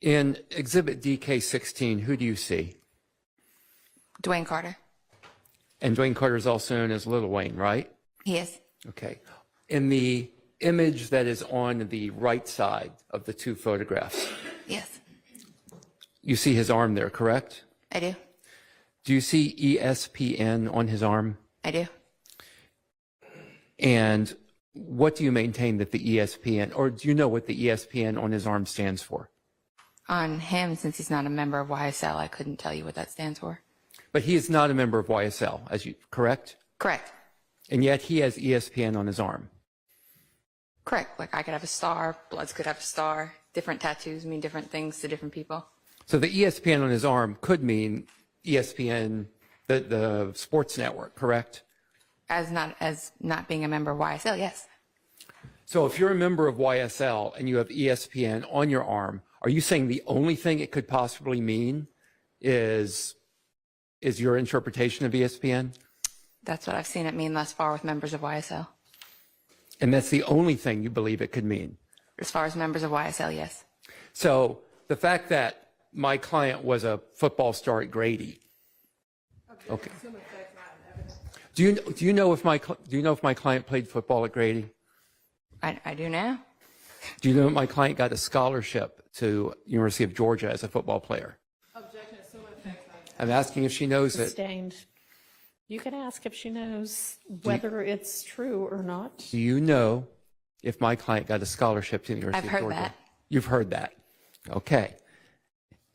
In Exhibit DK16, who do you see? Dwayne Carter. And Dwayne Carter is also known as Lil Wayne, right? He is. Okay. In the image that is on the right side of the two photographs, Yes, you see his arm there, correct? I do. Do you see ESPN on his arm? I do. And what do you maintain that the ESPN, or do you know what the ESPN on his arm stands for? On him, since he's not a member of YSL, I couldn't tell you what that stands for. But he is not a member of YSL, correct? Correct. And yet he has ESPN on his arm. Correct. Like I could have a star, Bloods could have a star. Different tattoos mean different things to different people. So the ESPN on his arm could mean ESPN, the sports network, correct? As not being a member of YSL, yes. So if you're a member of YSL and you have ESPN on your arm, are you saying the only thing it could possibly mean is your interpretation of ESPN? That's what I've seen it mean thus far with members of YSL. And that's the only thing you believe it could mean? As far as members of YSL, yes. So the fact that my client was a football star at Grady. Okay. Do you know if my client played football at Grady? I do now. Do you know if my client got a scholarship to University of Georgia as a football player? Objection. Assuming facts not I'm asking if she knows it. sustained. You can ask if she knows whether it's true or not. Do you know if my client got a scholarship to the University I've of heard Georgia? that. You've heard that. Okay.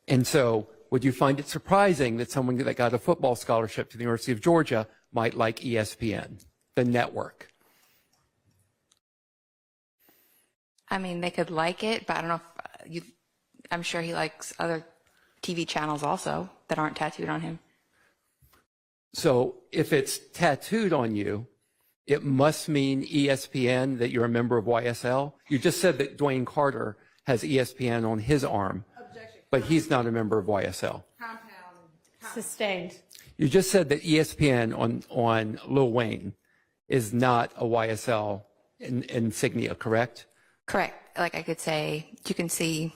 And so would you find it surprising that someone that got a football scholarship to the University of Georgia might like ESPN, the network? I mean, they could like it, but I don't know if I'm sure he likes other TV channels also that aren't tattooed on him. So if it's tattooed on you, it must mean ESPN, that you're a member of YSL? You just said that Dwayne Carter has ESPN on his arm, but he's not a member of YSL. Sustained. You just said that ESPN on Lil Wayne is not a YSL insignia, correct? Correct. Like I could say, you can see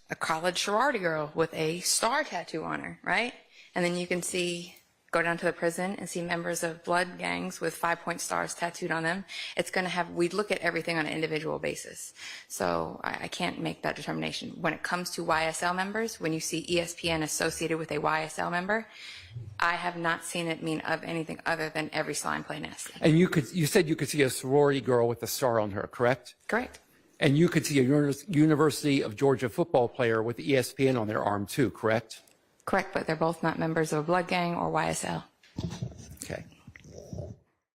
a college sorority girl with a star tattoo on her, right? And then you can go down to the prison and see members of blood gangs with 5-point stars tattooed on them. It's going to have, we look at everything on an individual basis. So I can't make that determination. When it comes to YSL members, when you see ESPN associated with a YSL member, I have not seen it mean of anything other than every slime play nasty. And you said you could see a sorority girl with a star on her, correct? Correct. And you could see a University of Georgia football player with ESPN on their arm too, correct? Correct, but they're both not members of a blood gang or YSL. Okay.